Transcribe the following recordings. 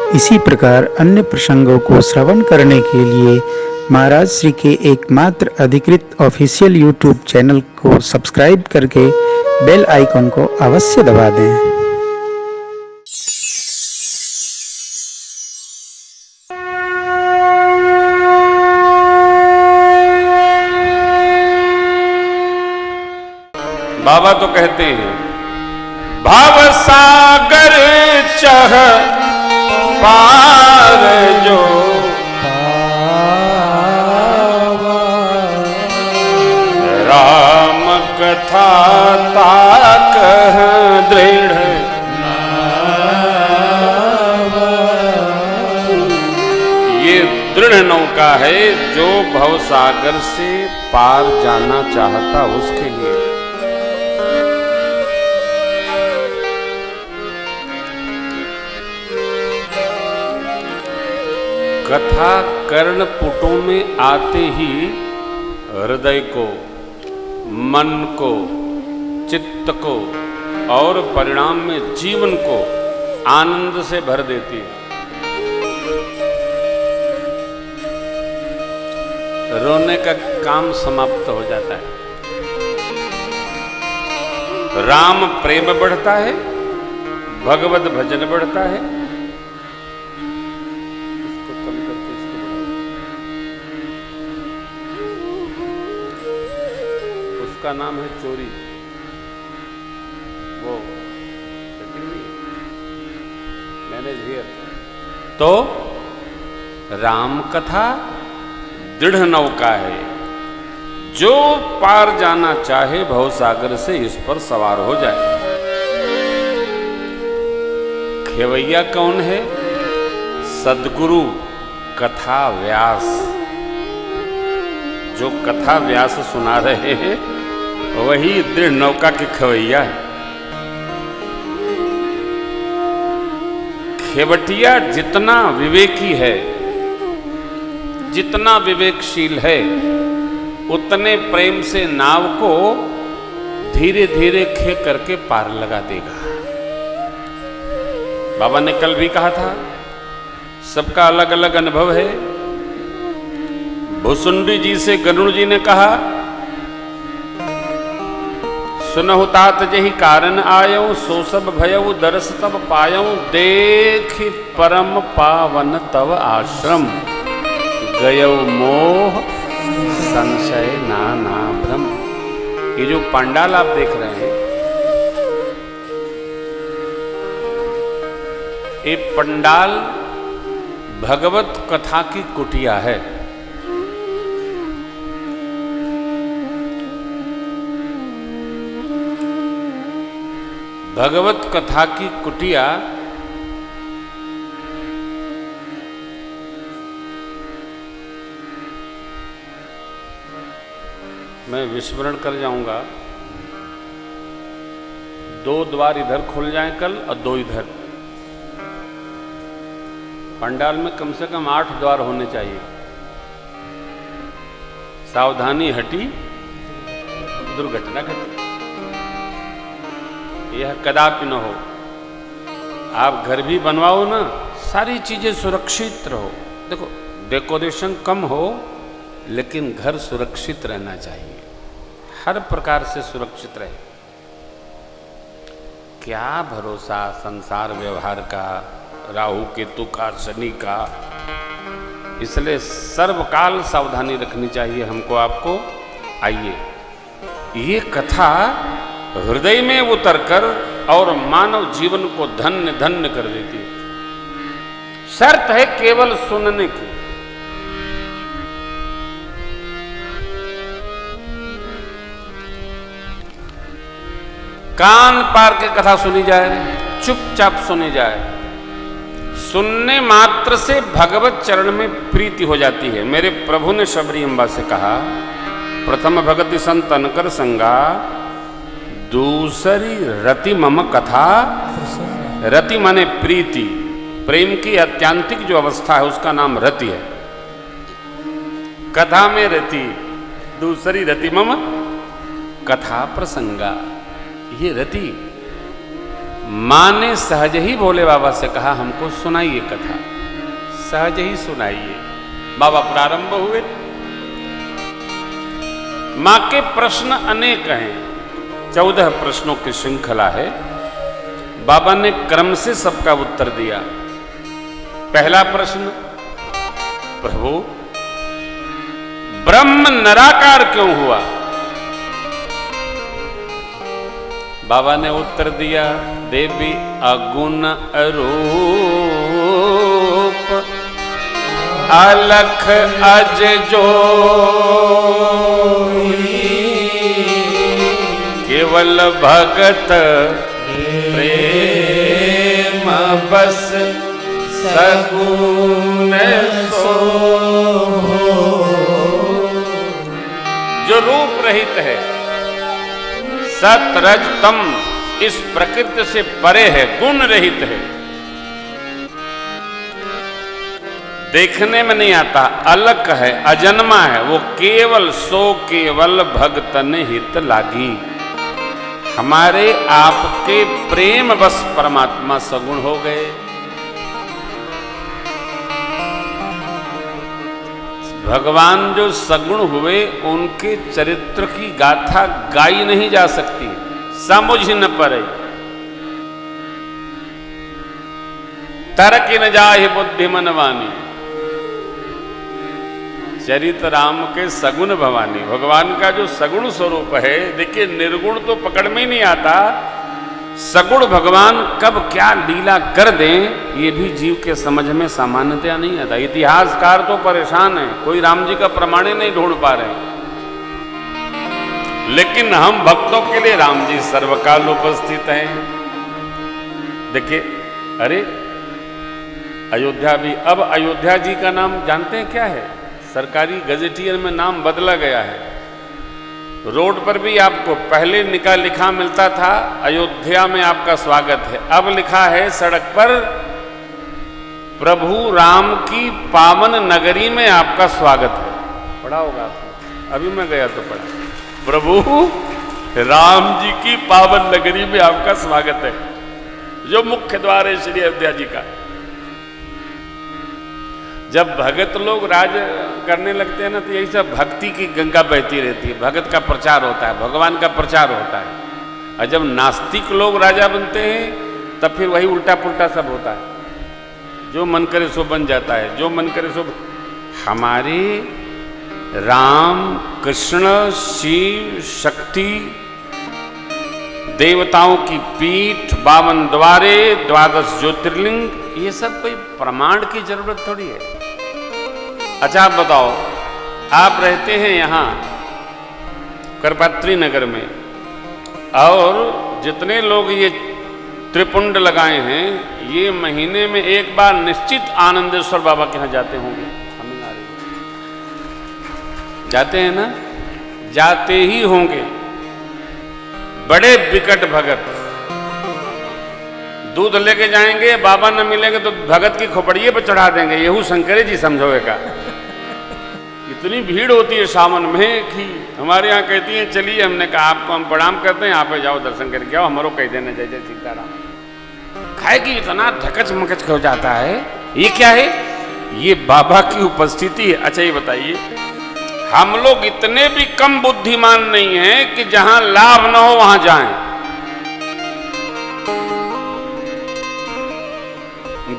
इसी प्रकार अन्य प्रसंगों को श्रवण करने के लिए महाराज श्री के एकमात्र अधिकृत ऑफिशियल यूट्यूब चैनल को सब्सक्राइब करके बेल आइकन को अवश्य दबा दें। बाबा तो कहते हैं भव सागर चह पार जो राम कथा ताक दृढ़ ये दृढ़ नौका है जो भव सागर से पार जाना चाहता उसके लिए। कथा कर्णपुटों में आते ही हृदय को, मन को, चित्त को और परिणाम में जीवन को आनंद से भर देती है। रोने का काम समाप्त हो जाता है। राम प्रेम बढ़ता है, भगवत भजन बढ़ता है। उसका नाम है चोरी। वो मैनेज हियर। तो राम कथा दृढ़ नौका है, जो पार जाना चाहे भवसागर से इस पर सवार हो जाए। खेवैया कौन है? सद्गुरु कथा व्यास। जो कथा व्यास सुना रहे हैं वही दृढ़ नौका के खेवैया है। खेवटिया जितना विवेकी है, जितना विवेकशील है, उतने प्रेम से नाव को धीरे धीरे खे करके पार लगा देगा। बाबा ने कल भी कहा था, सबका अलग अलग अनुभव है। भुसुंडी जी से गरुड़ जी ने कहा, सुनहु तात जहि कारण आयऊ, सो सब भयऊ दरस तब पायऊ, देखि परम पावन तव आश्रम, गयऊ मोह संशय नाना भ्रम। ये जो पंडाल आप देख रहे हैं, ये पंडाल भगवत कथा की कुटिया है। भगवत कथा की कुटिया मैं विस्मरण कर जाऊंगा। 2 द्वार इधर खुल जाएं कल और 2 इधर। पंडाल में कम से कम 8 द्वार होने चाहिए। सावधानी हटी, दुर्घटना घटी, यह कदापि न हो। आप घर भी बनवाओ ना, सारी चीजें सुरक्षित रहो। देखो, डेकोरेशन कम हो लेकिन घर सुरक्षित रहना चाहिए, हर प्रकार से सुरक्षित रहे। क्या भरोसा संसार व्यवहार का, राहु केतु का, शनि का। इसलिए सर्वकाल सावधानी रखनी चाहिए हमको, आपको। आइए, ये कथा हृदय में उतरकर और मानव जीवन को धन्य धन्य कर देती है। शर्त है केवल सुनने की। कान पार के कथा सुनी जाए, चुपचाप सुनी जाए। सुनने मात्र से भगवत चरण में प्रीति हो जाती है। मेरे प्रभु ने शबरी अम्बा से कहा, प्रथम भगति संतन कर संगा, दूसरी रति मम कथा। रति माने प्रीति, प्रेम की अत्यांतिक जो अवस्था है उसका नाम रति है। कथा में रति, दूसरी रति मम कथा प्रसंगा। ये रति माँ ने सहज ही भोले बाबा से कहा हमको सुनाइए कथा, सहज ही सुनाइए। बाबा प्रारंभ हुए। माँ के प्रश्न अनेक हैं, 14 प्रश्नों की श्रृंखला है। बाबा ने क्रम से सबका उत्तर दिया। पहला प्रश्न, प्रभु ब्रह्म निराकार क्यों हुआ? बाबा ने उत्तर दिया, देवी अगुण अरूप अलख अज जोई, केवल भगत प्रेम बस सगुण सो। जो रूप रहित है, सत रज तम, इस प्रकृति से परे है, गुण रहित है, देखने में नहीं आता, अलग है, अजन्मा है, वो केवल सो केवल भगतन हित लागी। हमारे आपके प्रेम बस परमात्मा सगुण हो गए। भगवान जो सगुण हुए उनके चरित्र की गाथा गाई नहीं जा सकती, समझ न पड़े। तरक न जाहि बुद्धि मनवानी, चरित राम के सगुण भवानी। भगवान का जो सगुण स्वरूप है, देखिए निर्गुण तो पकड़ में ही नहीं आता, सगुण भगवान कब क्या लीला कर दें ये भी जीव के समझ में सामान्यतया नहीं आता। इतिहासकार तो परेशान है, कोई राम जी का प्रमाण नहीं ढूंढ पा रहे, लेकिन हम भक्तों के लिए राम जी सर्वकाल उपस्थित हैं। देखिए, अरे अयोध्या भी, अब अयोध्या जी का नाम जानते हैं क्या है? सरकारी गजेटियर में नाम बदला गया है। रोड पर भी आपको पहले लिखा मिलता था अयोध्या में आपका स्वागत है, अब लिखा है सड़क पर प्रभु राम की पावन नगरी में आपका स्वागत है। पढ़ा होगा आपने, अभी मैं गया तो पढ़ा, प्रभु राम जी की पावन नगरी में आपका स्वागत है, जो मुख्य द्वार है श्री अयोध्या जी का। जब भगत लोग राज करने लगते हैं ना, तो यही सब भक्ति की गंगा बहती रहती है, भगत का प्रचार होता है, भगवान का प्रचार होता है। और जब नास्तिक लोग राजा बनते हैं तब फिर वही उल्टा पुल्टा सब होता है, जो मन करे सो बन जाता है, जो मन करे सो। हमारे राम कृष्ण शिव शक्ति देवताओं की पीठ, 52 द्वारे, 12 ज्योतिर्लिंग, ये सब कोई प्रमाण की जरूरत थोड़ी है। अच्छा आप बताओ, आप रहते हैं यहाँ करपात्री नगर में, और जितने लोग ये त्रिपुंड लगाए हैं, ये महीने में एक बार निश्चित आनंदेश्वर बाबा के यहाँ जाते होंगे। तमिलनाडु जाते हैं ना, जाते ही होंगे। बड़े विकट भगत, दूध लेके जाएंगे, बाबा न मिलेंगे तो भगत की खोपड़िए पर चढ़ा देंगे, यहू शंकरे जी समझोगे का। इतनी भीड़ होती है सावन में कि हमारे यहाँ कहती हैं चलिए, हमने कहा आपको हम प्रणाम करते हैं, आप जाओ दर्शन करके आओ, हमारो कह देना जय जय सीताराम। खाए कि इतना ढकच मकच हो जाता है, ये क्या है? ये बाबा की उपस्थिति है। अच्छा ये बताइए, हम लोग इतने भी कम बुद्धिमान नहीं हैं कि जहां लाभ न हो वहां जाएं।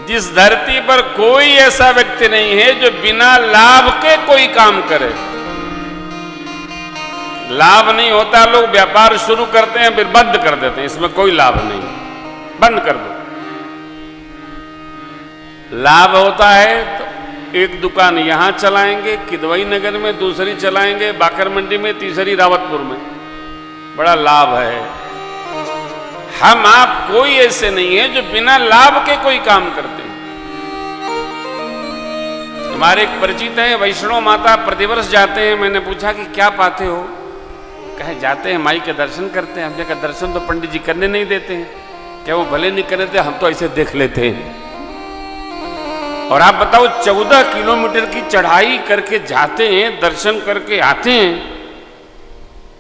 जिस धरती पर कोई ऐसा व्यक्ति नहीं है जो बिना लाभ के कोई काम करे। लाभ नहीं होता, लोग व्यापार शुरू करते हैं फिर बंद कर देते हैं, इसमें कोई लाभ नहीं, बंद कर दो। लाभ होता है तो एक दुकान यहां चलाएंगे किदवई नगर में, दूसरी चलाएंगे बाकर मंडी में, तीसरी रावतपुर में, बड़ा लाभ है। हम आप कोई ऐसे नहीं है जो बिना लाभ के कोई काम करते हैं। हमारे एक परिचित हैं, वैष्णो माता प्रतिवर्ष जाते हैं। मैंने पूछा कि क्या पाते हो? कहे जाते हैं माई के दर्शन करते हैं। हमने कहा दर्शन तो पंडित जी करने नहीं देते हैं। क्या वो भले नहीं कर देते, हम तो ऐसे देख लेते हैं। और आप बताओ 14 किलोमीटर की चढ़ाई करके जाते हैं, दर्शन करके आते हैं।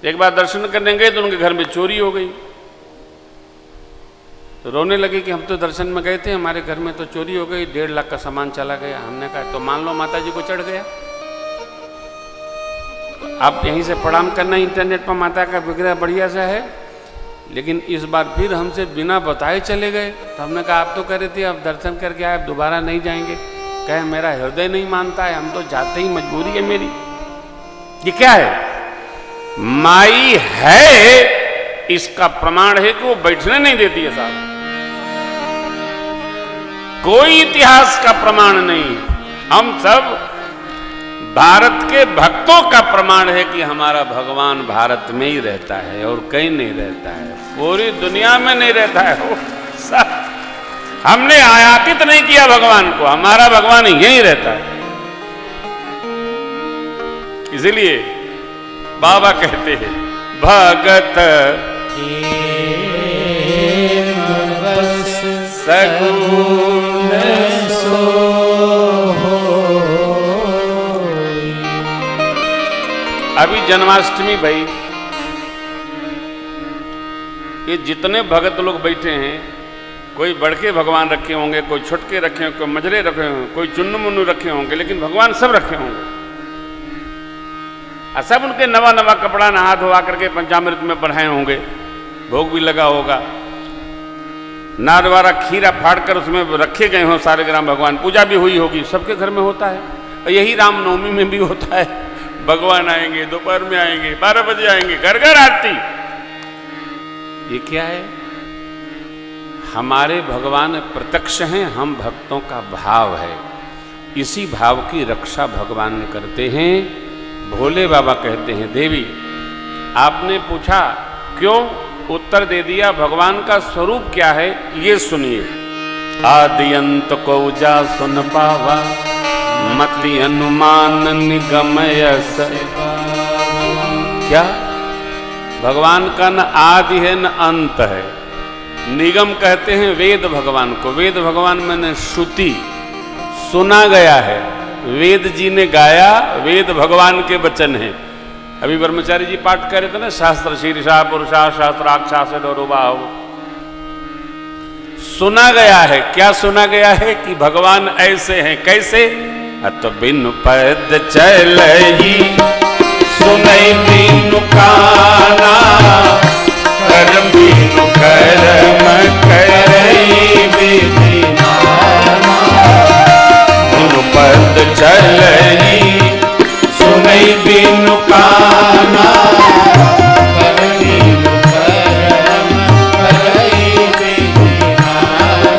एक बार दर्शन करने गए तो उनके घर में चोरी हो गई। तो रोने लगे कि हम तो दर्शन में गए थे, हमारे घर में तो चोरी हो गई, 1.5 लाख का सामान चला गया। हमने कहा तो मान लो माता जी को चढ़ गया, तो आप यहीं से प्रणाम करना, इंटरनेट पर माता का विग्रह बढ़िया सा है। लेकिन इस बार फिर हमसे बिना बताए चले गए। तो हमने कहा आप तो कह रहे थे आप दर्शन करके आए, आप दोबारा नहीं जाएंगे। कहे मेरा हृदय नहीं मानता है, हम तो जाते ही, मजबूरी है मेरी। ये क्या है? माई है इसका प्रमाण है कि वो बैठने नहीं देती है साहब। कोई इतिहास का प्रमाण नहीं, हम सब भारत के भक्तों का प्रमाण है कि हमारा भगवान भारत में ही रहता है और कहीं नहीं रहता है, पूरी दुनिया में नहीं रहता है। वो सब हमने आयातित नहीं किया भगवान को, हमारा भगवान यहीं रहता है। इसलिए बाबा कहते हैं भगत सगुण सो। अभी जन्माष्टमी भाई, ये जितने भगत लोग बैठे हैं, कोई बड़के भगवान रखे होंगे, कोई छोटके रखे होंगे, कोई मजरे रखे होंगे, कोई चुन्नू मुन्नू रखे होंगे, लेकिन भगवान सब रखे होंगे। और सब उनके नवा नवा कपड़ा नहा धोआ करके पंचामृत में बढ़ाए होंगे, भोग भी लगा होगा, नार द्वारा खीरा फाड़ कर उसमें रखे गए हों सारे ग्राम भगवान, पूजा भी हुई होगी, सबके घर में होता है। और यही रामनवमी में भी होता है, भगवान आएंगे, दोपहर में आएंगे, 12 बजे आएंगे, घर घर आरती। ये क्या है? हमारे भगवान प्रत्यक्ष हैं, हम भक्तों का भाव है। इसी भाव की रक्षा भगवान करते हैं। भोले बाबा कहते हैं देवी, आपने पूछा क्यों, उत्तर दे दिया। भगवान का स्वरूप क्या है ये सुनिए। आदि अंत को जा सुन पावा, मति अनुमान निगमयस। क्या? भगवान का न आदि है न अंत है। निगम कहते हैं वेद भगवान को। वेद भगवान मैंने श्रुति, सुना गया है, वेद जी ने गाया, वेद भगवान के वचन हैं। अभी ब्रह्मचारी जी पाठ कर रहे थे ना, शास्त्र शीर्षा पुरुषा शास्त्राक्षास डोरुबाहु। सुना गया है। क्या सुना गया है? कि भगवान ऐसे हैं। कैसे? अत बिनु पद चलई सुनई बिनु काना, कर्म बिनु कर्म करई विधि नाना। बिनु पद चलई सुनई बिनु काना, कर्म बिनु कर्म करई विधि नाना।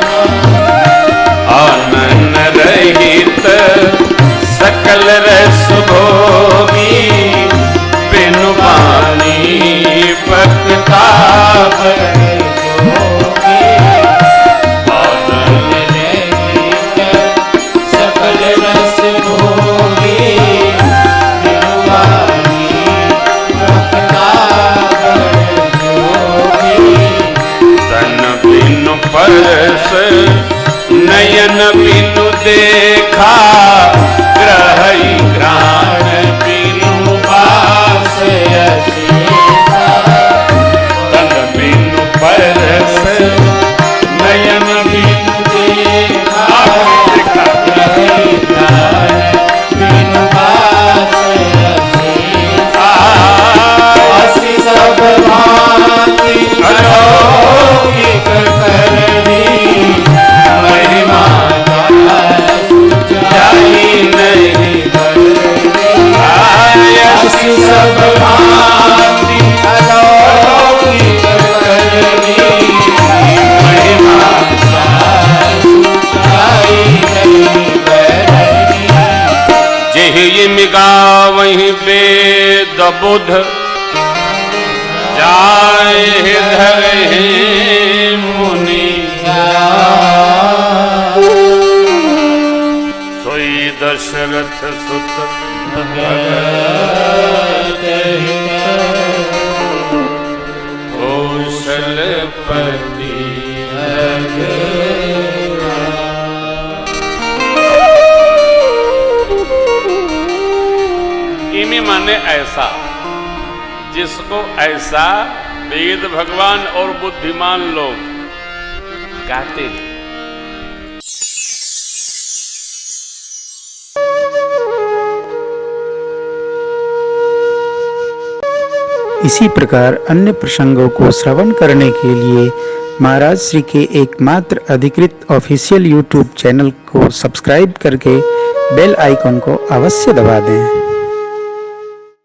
आनन रहित सकल रस भोगी, बिनु बानी पकता जोगी। आनन रहित सकल रस भोगी, बिनु बानी पकता जोगी। तन बिनु परस नयन बिनु देखा, ग्रहई ग्राण बिनु पास असीसा। तन बिनु परस नयन बिनु देखा, ग्रहई ग्राण बिनु पास असीसा। असी सब भांति अलौकिक करनी, महिमा जाई नहीं बरनी। असी सब भांति अलौकिक करनी, महिमा जाई नहीं बरनी। जेहि मिगावहि वेद बुध, जाहि धरहि मुनि। सोई दशरथ सुत भगत कौशलपति। इमे माने ऐसा, जिसको ऐसा वेद भगवान और बुद्धिमान लोग कहते हैं। इसी प्रकार अन्य प्रसंगों को श्रवण करने के लिए महाराज श्री के एकमात्र अधिकृत ऑफिशियल यूट्यूब चैनल को सब्सक्राइब करके बेल आइकन को अवश्य दबा दें।